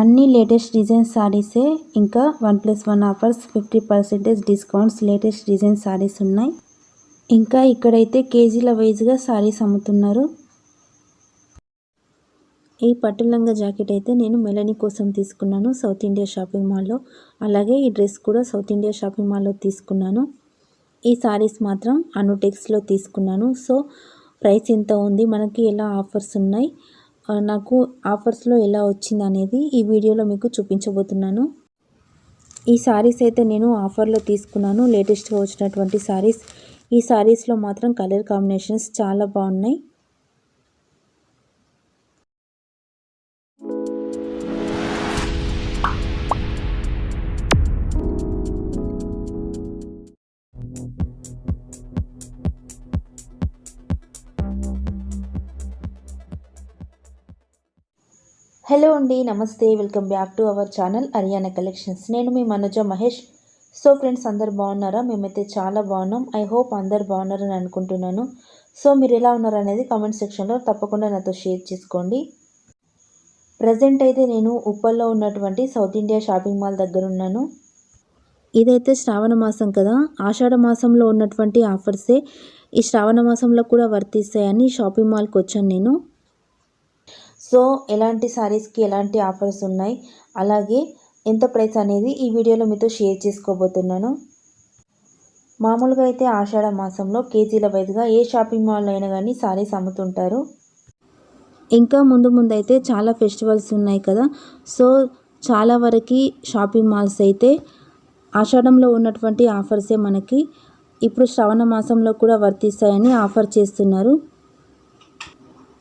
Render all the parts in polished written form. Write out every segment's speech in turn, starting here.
అన్ని latest design సారీసే, ఇంకా 1+1 offers, 50% discounts, latest design saris ఉన్నాయి. ఇంకా ఇక్కడైతే కేజీల వైజ్గా సారీస్ అమ్ముతున్నారు. ఈ పట్టు లంగా జాకెట్ అయితే నేను మెలని కోసం తీసుకున్నాను సౌత్ ఇండియా షాపింగ్ మాల్లో. అలాగే ఈ డ్రెస్ కూడా సౌత్ ఇండియా షాపింగ్ మాల్లో తీసుకున్నాను. ఈ సారీస్ మాత్రం అనుటెక్స్లో తీసుకున్నాను. సో ప్రైస్ ఎంత ఉంది, మనకి ఎలా ఆఫర్స్ ఉన్నాయి, నాకు ఆఫర్స్లో ఎలా వచ్చింది అనేది ఈ వీడియోలో మీకు చూపించబోతున్నాను. ఈ సారీస్ అయితే నేను ఆఫర్లో తీసుకున్నాను, లేటెస్ట్గా వచ్చినటువంటి సారీస్. ఈ సారీస్లో మాత్రం కలర్ కాంబినేషన్స్ చాలా బాగున్నాయి. హలో అండి, నమస్తే, welcome back to our channel Ariana collections. నేను మీ మనోజ మహేష్. సో ఫ్రెండ్స్, అందరు బాగున్నారా? మేమైతే చాలా బాగున్నాం. ఐ హోప్ అందరు బాగున్నారని అనుకుంటున్నాను. సో మీరు ఎలా ఉన్నారు అనేది కామెంట్ సెక్షన్లో తప్పకుండా నాతో షేర్ చేసుకోండి. ప్రజెంట్ అయితే నేను ఉప్పల్లో ఉన్నటువంటి సౌత్ ఇండియా షాపింగ్ మాల్ దగ్గర ఉన్నాను. ఇదైతే శ్రావణ మాసం కదా, ఆషాఢ మాసంలో ఉన్నటువంటి ఆఫర్సే ఈ శ్రావణ మాసంలో కూడా వర్తిస్తాయని షాపింగ్ మాల్కి వచ్చాను నేను. సో ఎలాంటి సారీస్కి ఎలాంటి ఆఫర్స్ ఉన్నాయి, అలాగే ఎంత ప్రైస్ అనేది ఈ వీడియోలో మీతో షేర్ చేసుకోబోతున్నాను. మామూలుగా అయితే ఆషాఢ మాసంలో కేజీల వైజ్గా ఏ షాపింగ్ మాల్లో అయినా కానీ సారీస్ అమ్ముతుంటారు. ఇంకా ముందు అయితే చాలా ఫెస్టివల్స్ ఉన్నాయి కదా, సో చాలా వరకు షాపింగ్ మాల్స్ అయితే ఆషాఢంలో ఉన్నటువంటి ఆఫర్సే మనకి ఇప్పుడు శ్రావణ మాసంలో కూడా వర్తిస్తాయని ఆఫర్ చేస్తున్నారు.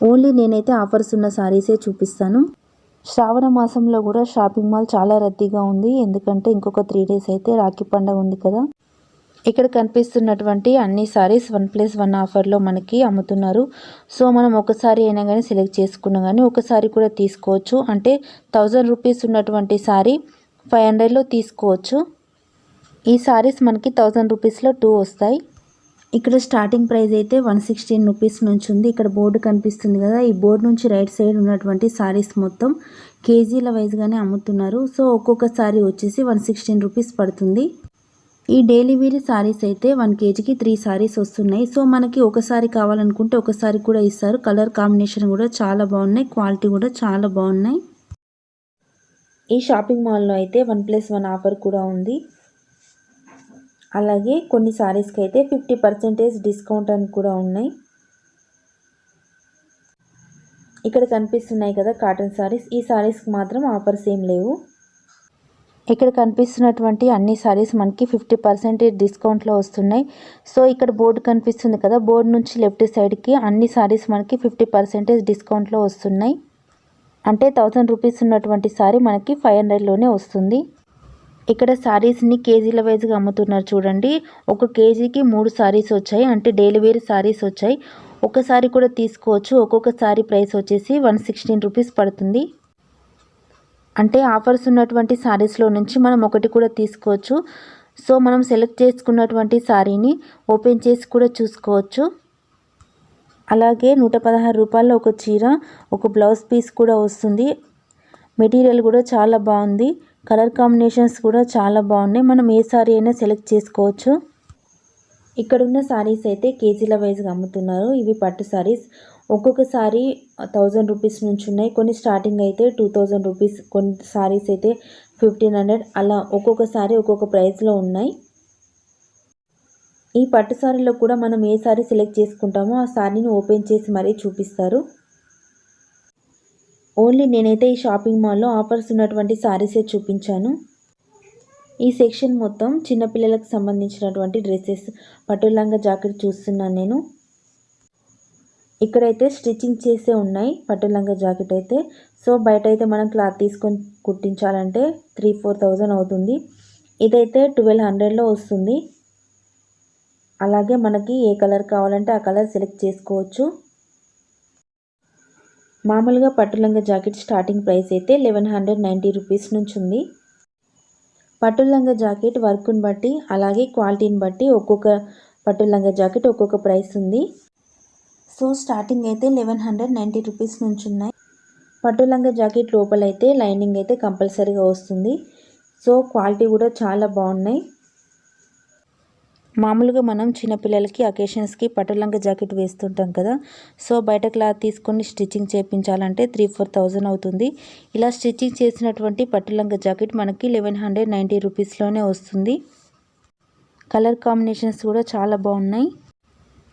ఓన్లీ నేనైతే ఆఫర్స్ ఉన్న సారీసే చూపిస్తాను. శ్రావణ మాసంలో కూడా షాపింగ్ మాల్ చాలా రద్దీగా ఉంది, ఎందుకంటే ఇంకొక 3 days అయితే రాఖీ పండుగ ఉంది కదా. ఇక్కడ కనిపిస్తున్నటువంటి అన్ని సారీస్ 1+1 ఆఫర్లో మనకి అమ్ముతున్నారు. సో మనం ఒకసారి అయినా కానీ సెలెక్ట్ చేసుకున్నా కానీ ఒకసారి కూడా తీసుకోవచ్చు. అంటే 1000 రూపీస్ ఉన్నటువంటి సారీ 500లో తీసుకోవచ్చు. ఈ సారీస్ మనకి 1000 రూపీస్లో 2 వస్తాయి. ఇక్కడ స్టార్టింగ్ ప్రైస్ అయితే 116 రూపీస్ నుంచి ఉంది. ఇక్కడ బోర్డు కనిపిస్తుంది కదా, ఈ బోర్డు నుంచి రైట్ సైడ్ ఉన్నటువంటి సారీస్ మొత్తం కేజీల వైజ్గానే అమ్ముతున్నారు. సో ఒక్కొక్క సారీ వచ్చేసి 116 రూపీస్ పడుతుంది. ఈ డైలీ వేర్ సారీస్ అయితే 1 kgకి 3 సారీస్ వస్తున్నాయి. సో మనకి ఒకసారి కావాలనుకుంటే ఒకసారి కూడా ఇస్తారు. కలర్ కాంబినేషన్ కూడా చాలా బాగున్నాయి, క్వాలిటీ కూడా చాలా బాగున్నాయి. ఈ షాపింగ్ మాల్లో అయితే 1+1 ఆఫర్ కూడా ఉంది. అలాగే కొన్ని సారీస్కి అయితే 50% డిస్కౌంట్ అని కూడా ఉన్నాయి. ఇక్కడ కనిపిస్తున్నాయి కదా కాటన్ సారీస్, ఈ సారీస్కి మాత్రం ఆఫర్స్ ఏం లేవు. ఇక్కడ కనిపిస్తున్నటువంటి అన్ని సారీస్ మనకి 50% డిస్కౌంట్లో వస్తున్నాయి. సో ఇక్కడ బోర్డు కనిపిస్తుంది కదా, బోర్డు నుంచి లెఫ్ట్ సైడ్కి అన్ని సారీస్ మనకి 50% డిస్కౌంట్లో వస్తున్నాయి. అంటే 1000 రూపీస్ ఉన్నటువంటి సారీ మనకి 500లోనే వస్తుంది. ఇక్కడ సారీస్ని కేజీల వైజ్గా అమ్ముతున్నారు చూడండి. 1 kgకి 3 సారీస్ వచ్చాయి, అంటే డైలీ వేర్ సారీస్ వచ్చాయి. ఒకసారి కూడా తీసుకోవచ్చు. ఒక్కొక్క సారీ ప్రైస్ వచ్చేసి 116 రూపీస్ పడుతుంది. అంటే ఆఫర్స్ ఉన్నటువంటి సారీస్లో నుంచి మనం ఒకటి కూడా తీసుకోవచ్చు. సో మనం సెలెక్ట్ చేసుకున్నటువంటి సారీని ఓపెన్ చేసి కూడా చూసుకోవచ్చు. అలాగే 116 రూపాయల్లో ఒక చీర, ఒక బ్లౌజ్ పీస్ కూడా వస్తుంది. మెటీరియల్ కూడా చాలా బాగుంది, కలర్ కాంబినేషన్స్ కూడా చాలా బాగున్నాయి. మనం ఏ సారీ అయినా సెలెక్ట్ చేసుకోవచ్చు. ఇక్కడ ఉన్న సారీస్ అయితే కేజీల వైజ్గా అమ్ముతున్నారు. ఇవి పట్టు సారీస్. ఒక్కొక్క సారీ 1000 రూపీస్ నుంచి ఉన్నాయి. కొన్ని స్టార్టింగ్ అయితే 2000 రూపీస్, కొన్ని సారీస్ అయితే 1500, అలా ఒక్కొక్క సారీ ఒక్కొక్క ప్రైస్లో ఉన్నాయి. ఈ పట్టు సారీలో కూడా మనం ఏ సారీ సెలెక్ట్ చేసుకుంటామో ఆ సారీని ఓపెన్ చేసి మరీ చూపిస్తారు. ఓన్లీ నేనైతే ఈ షాపింగ్ మాల్లో ఆఫర్స్ ఉన్నటువంటి సారీసే చూపించాను. ఈ సెక్షన్ మొత్తం చిన్నపిల్లలకు సంబంధించినటువంటి డ్రెస్సెస్, పట్టు లంగా జాకెట్ చూస్తున్నాను నేను. ఇక్కడైతే స్టిచ్చింగ్ చేసే ఉన్నాయి పట్టు లంగా జాకెట్ అయితే. సో బయట అయితే మనం క్లాత్ తీసుకొని కుట్టించాలంటే 3-4,000 అవుతుంది. ఇదైతే 1200లో వస్తుంది. అలాగే మనకి ఏ కలర్ కావాలంటే ఆ కలర్ సెలెక్ట్ చేసుకోవచ్చు. మామూలుగా పట్టు లంగా జాకెట్ స్టార్టింగ్ ప్రైస్ అయితే 1190 రూపీస్ నుంచి ఉంది. పట్టు లంగా జాకెట్ వర్క్ని బట్టి అలాగే క్వాలిటీని బట్టి ఒక్కొక్క పట్టు లంగా జాకెట్ ఒక్కొక్క ప్రైస్ ఉంది. సో స్టార్టింగ్ అయితే 1190 రూపీస్ నుంచి ఉన్నాయి. పట్టు లంగా జాకెట్ లోపలైతే లైనింగ్ అయితే కంపల్సరీగా వస్తుంది. సో క్వాలిటీ కూడా చాలా బాగున్నాయి. మామూలుగా మనం చిన్నపిల్లలకి అకేషన్స్కి పట్టు లంగా జాకెట్ వేస్తుంటాం కదా. సో బయట క్లాత్ తీసుకొని స్టిచ్చింగ్ చేయించాలంటే 3-4,000 అవుతుంది. ఇలా స్టిచ్చింగ్ చేసినటువంటి పట్టు లంగా జాకెట్ మనకి 1190 రూపీస్లోనే వస్తుంది. కలర్ కాంబినేషన్స్ కూడా చాలా బాగున్నాయి.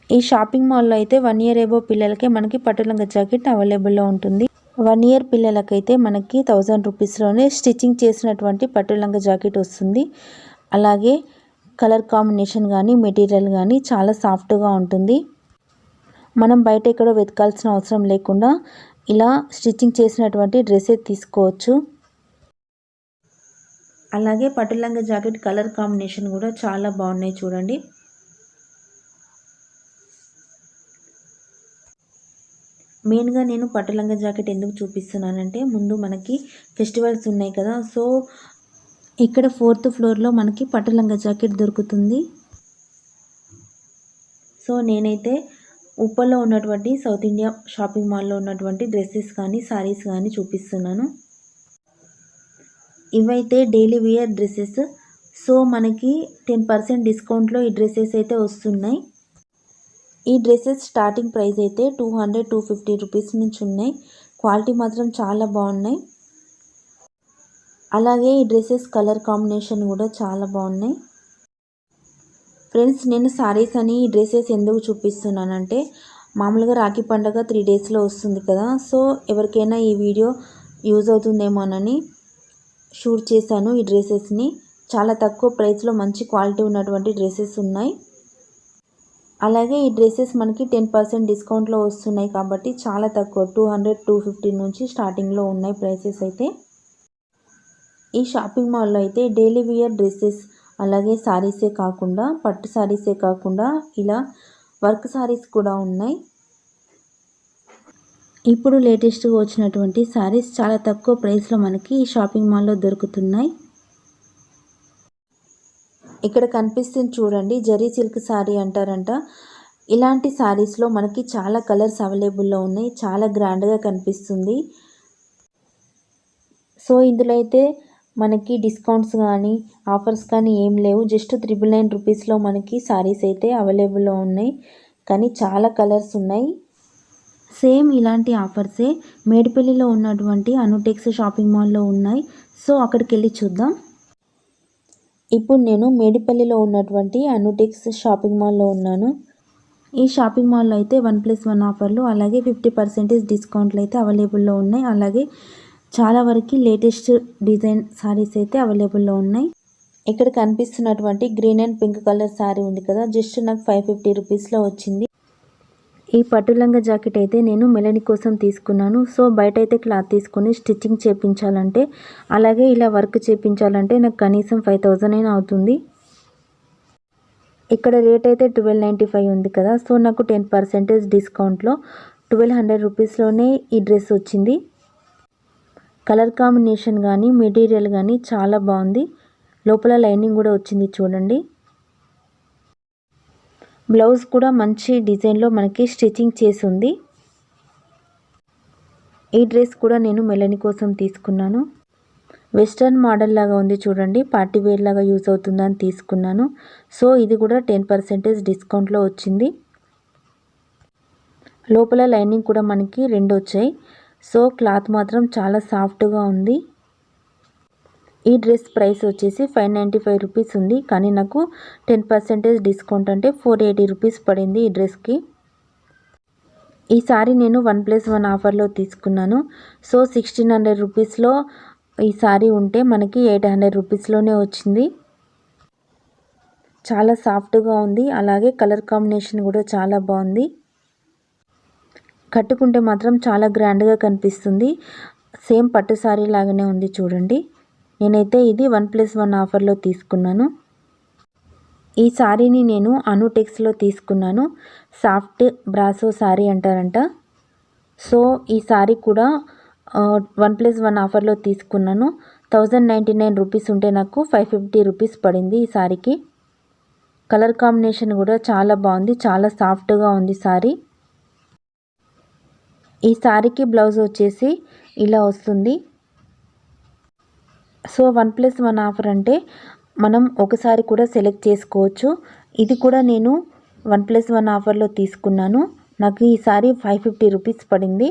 ఈ షాపింగ్ మాల్లో అయితే 1 ఇయర్ ఎబో పిల్లలకే మనకి పట్టు లంగా జాకెట్ అవైలబుల్లో ఉంటుంది. 1 ఇయర్ పిల్లలకైతే మనకి 1000 రూపీస్లోనే స్టిచ్చింగ్ చేసినటువంటి పట్టు లంగా జాకెట్ వస్తుంది. అలాగే కలర్ కాంబినేషన్ కానీ మెటీరియల్ కానీ చాలా సాఫ్ట్గా ఉంటుంది. మనం బయట ఎక్కడో వెతకాల్సిన అవసరం లేకుండా ఇలా స్టిచ్చింగ్ చేసినటువంటి డ్రెస్సే తీసుకోవచ్చు. అలాగే పట్టు లంగా జాకెట్ కలర్ కాంబినేషన్ కూడా చాలా బాగున్నాయి చూడండి. మెయిన్గా నేను పట్టు లంగా జాకెట్ ఎందుకు చూపిస్తున్నానంటే ముందు మనకి ఫెస్టివల్స్ ఉన్నాయి కదా. సో ఇక్కడ 4th ఫ్లోర్లో మనకి పట్టు లంగా జాకెట్ దొరుకుతుంది. సో నేనైతే ఉప్పల్లో ఉన్నటువంటి సౌత్ ఇండియా షాపింగ్ మాల్లో ఉన్నటువంటి డ్రెస్సెస్ కానీ సారీస్ కానీ చూపిస్తున్నాను. ఇవైతే డైలీ వేర్ డ్రెస్సెస్. సో మనకి 10% డిస్కౌంట్లో ఈ డ్రెస్సెస్ అయితే వస్తున్నాయి. ఈ డ్రెస్సెస్ స్టార్టింగ్ ప్రైస్ అయితే 200-250 రూపీస్ నుంచి ఉన్నాయి. క్వాలిటీ మాత్రం చాలా బాగున్నాయి. అలాగే ఈ డ్రెస్సెస్ కలర్ కాంబినేషన్ కూడా చాలా బాగున్నాయి. ఫ్రెండ్స్ నేను సారీస్ అని ఈ డ్రెస్సెస్ ఎందుకు చూపిస్తున్నానంటే మామూలుగా రాఖీ పండుగ 3 డేస్లో వస్తుంది కదా. సో ఎవరికైనా ఈ వీడియో యూజ్ అవుతుందేమోనని షూట్ చేశాను. ఈ డ్రెస్సెస్ని చాలా తక్కువ ప్రైస్లో మంచి క్వాలిటీ ఉన్నటువంటి డ్రెస్సెస్ ఉన్నాయి. అలాగే ఈ డ్రెస్సెస్ మనకి 10% డిస్కౌంట్లో వస్తున్నాయి కాబట్టి చాలా తక్కువ 200-250 నుంచి స్టార్టింగ్లో ఉన్నాయి ప్రైసెస్ అయితే. ఈ షాపింగ్ మాల్లో అయితే డైలీ వేర్ డ్రెస్సెస్ అలాగే సారీసే కాకుండా పట్టు సారీసే కాకుండా ఇలా వర్క్ సారీస్ కూడా ఉన్నాయి. ఇప్పుడు లేటెస్ట్గా వచ్చినటువంటి సారీస్ చాలా తక్కువ ప్రైస్లో మనకి ఈ షాపింగ్ మాల్లో దొరుకుతున్నాయి. ఇక్కడ కనిపిస్తుంది చూడండి, జరీ సిల్క్ సారీ అంటారంట. ఇలాంటి సారీస్లో మనకి చాలా కలర్స్ అవైలబుల్లో ఉన్నాయి. చాలా గ్రాండ్గా కనిపిస్తుంది. సో ఇందులో అయితే మనకి డిస్కౌంట్స్ కానీ ఆఫర్స్ కానీ ఏం లేవు. జస్ట్ 999 రూపీస్లో మనకి సారీస్ అయితే అవైలబుల్లో ఉన్నాయి. కానీ చాలా కలర్స్ ఉన్నాయి. సేమ్ ఇలాంటి ఆఫర్సే మేడిపల్లిలో ఉన్నటువంటి అనుటెక్స్ షాపింగ్ మాల్లో ఉన్నాయి. సో అక్కడికి వెళ్ళి చూద్దాం. ఇప్పుడు నేను మేడిపల్లిలో ఉన్నటువంటి అనుటెక్స్ షాపింగ్ మాల్లో ఉన్నాను. ఈ షాపింగ్ మాల్లో అయితే 1+1 ఆఫర్లు అలాగే 50% డిస్కౌంట్లు అయితే అవైలబుల్లో ఉన్నాయి. అలాగే చాలా వరకు లేటెస్ట్ డిజైన్ సారీస్ అయితే అవైలబుల్లో ఉన్నాయి. ఇక్కడ కనిపిస్తున్నటువంటి green and pink colour sorry ఉంది కదా, జస్ట్ నాకు 550 రూపీస్లో వచ్చింది. ఈ పట్టు లంగా జాకెట్ అయితే నేను మెలని కోసం తీసుకున్నాను. సో బయట అయితే క్లాత్ తీసుకొని స్టిచ్చింగ్ చేయించాలంటే అలాగే ఇలా వర్క్ చేయించాలంటే నాకు కనీసం 5,000 అయినా అవుతుంది. ఇక్కడ రేట్ అయితే 1295 ఉంది కదా. సో నాకు 10% డిస్కౌంట్లో 1200 రూపీస్లోనే ఈ డ్రెస్ వచ్చింది. కలర్ కాంబినేషన్ కానీ మెటీరియల్ కానీ చాలా బాగుంది. లోపల లైనింగ్ కూడా వచ్చింది చూడండి. బ్లౌజ్ కూడా మంచి డిజైన్లో మనకి స్టిచ్చింగ్ చేసి ఉంది. ఈ డ్రెస్ కూడా నేను మెలని కోసం తీసుకున్నాను. వెస్ట్రన్ మోడల్ లాగా ఉంది చూడండి, పార్టీ వేర్ లాగా యూజ్ అవుతుందని తీసుకున్నాను. సో ఇది కూడా 10% డిస్కౌంట్లో వచ్చింది. లోపల లైనింగ్ కూడా మనకి 2 వచ్చాయి. సో క్లాత్ మాత్రం చాలా సాఫ్ట్గా ఉంది. ఈ డ్రెస్ ప్రైస్ వచ్చేసి 595 రూపీస్ ఉంది. కానీ నాకు 10% డిస్కౌంట్ అంటే 480 రూపీస్ పడింది ఈ డ్రెస్కి. ఈ సారీ నేను 1+1 ఆఫర్లో తీసుకున్నాను. సో 1600 రూపీస్లో ఈ సారీ ఉంటే మనకి 800 రూపీస్లోనే వచ్చింది. చాలా సాఫ్ట్గా ఉంది. అలాగే కలర్ కాంబినేషన్ కూడా చాలా బాగుంది. కట్టుకుంటే మాత్రం చాలా గ్రాండ్గా కనిపిస్తుంది. సేమ్ పట్టు సారీ లాగానే ఉంది చూడండి. నేనైతే ఇది 1+1 ఆఫర్లో తీసుకున్నాను. ఈ సారీని నేను అనుటెక్స్లో తీసుకున్నాను. సాఫ్ట్ బ్రాసో సారీ అంటారంట. సో ఈ సారీ కూడా 1+1 ఆఫర్లో తీసుకున్నాను. 1099 రూపీస్ ఉంటే నాకు 550 రూపీస్ పడింది ఈ సారీకి. కలర్ కాంబినేషన్ కూడా చాలా బాగుంది. చాలా సాఫ్ట్గా ఉంది సారీ. ఈ సారీకి బ్లౌజ్ వచ్చేసి ఇలా వస్తుంది. సో 1+1 ఆఫర్ అంటే మనం ఒకసారి కూడా సెలెక్ట్ చేసుకోవచ్చు. ఇది కూడా నేను 1+1 ఆఫర్లో తీసుకున్నాను. నాకు ఈసారి 550 రూపీస్ పడింది.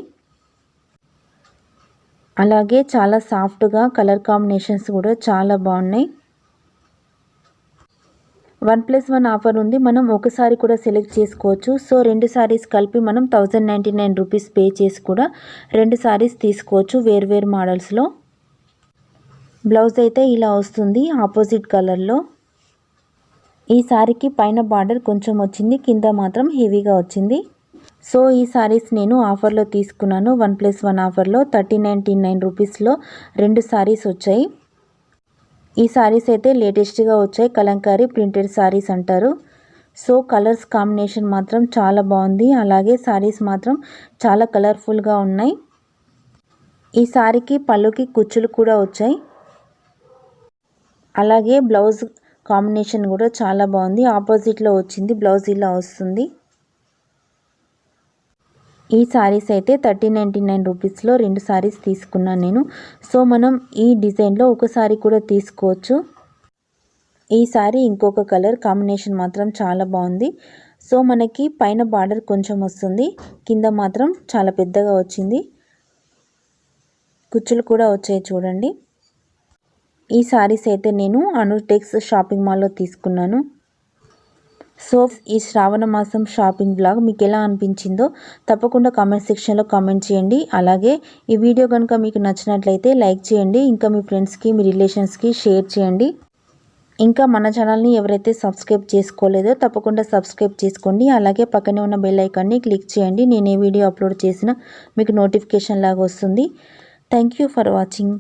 అలాగే చాలా సాఫ్ట్గా కలర్ కాంబినేషన్స్ కూడా చాలా బాగున్నాయి. 1+1 ఆఫర్ ఉంది. మనం ఒకసారి కూడా సెలెక్ట్ చేసుకోవచ్చు. సో 2 సారీస్ కలిపి మనం 1099 రూపీస్ పే చేసి కూడా 2 సారీస్ తీసుకోవచ్చు వేర్వేరు మోడల్స్లో. బ్లౌజ్ అయితే ఇలా వస్తుంది ఆపోజిట్ కలర్లో. ఈ సారీకి పైన బార్డర్ కొంచెం వచ్చింది, కింద మాత్రం హెవీగా వచ్చింది. సో ఈ సారీస్ నేను ఆఫర్లో తీసుకున్నాను. 1+1 ఆఫర్లో 1399 రూపీస్లో 2 సారీస్ వచ్చాయి. ఈ సారీస్ అయితే లేటెస్ట్గా వచ్చాయి. కలంకారీ ప్రింటెడ్ సారీస్ అంటారు. సో కలర్స్ కాంబినేషన్ మాత్రం చాలా బాగుంది. అలాగే సారీస్ మాత్రం చాలా కలర్ఫుల్గా ఉన్నాయి. ఈ సారీకి పళ్ళుకి కుచ్చులు కూడా వచ్చాయి. అలాగే బ్లౌజ్ కాంబినేషన్ కూడా చాలా బాగుంది. ఆపోజిట్లో వచ్చింది, బ్లౌజ్ ఇలా వస్తుంది. ఈ సారీస్ అయితే 1399 రూపీస్లో 2 సారీస్ తీసుకున్నాను నేను. సో మనం ఈ డిజైన్లో ఒక సారీ కూడా తీసుకోవచ్చు. ఈ సారీ ఇంకొక కలర్ కాంబినేషన్ మాత్రం చాలా బాగుంది. సో మనకి పైన బార్డర్ కొంచెం వస్తుంది, కింద మాత్రం చాలా పెద్దగా వచ్చింది. కుచ్చులు కూడా వచ్చాయి చూడండి. ఈ సారీస్ అయితే నేను అనుటెక్స్ షాపింగ్ మాల్లో తీసుకున్నాను. సో ఈ శ్రావణ మాసం షాపింగ్ బ్లాగ్ మీకు ఎలా అనిపించిందో తప్పకుండా కామెంట్ సెక్షన్లో కామెంట్ చేయండి. అలాగే ఈ వీడియో కనుక మీకు నచ్చినట్లయితే లైక్ చేయండి. ఇంకా మీ ఫ్రెండ్స్కి, మీ రిలేషన్స్కి షేర్ చేయండి. ఇంకా మన ఛానల్ని ఎవరైతే సబ్స్క్రైబ్ చేసుకోలేదో తప్పకుండా సబ్స్క్రైబ్ చేసుకోండి. అలాగే పక్కనే ఉన్న బెల్ ఐకాన్ని క్లిక్ చేయండి. నేను ఏ వీడియో అప్లోడ్ చేసినా మీకు నోటిఫికేషన్ లాగా వస్తుంది. Thank you for watching.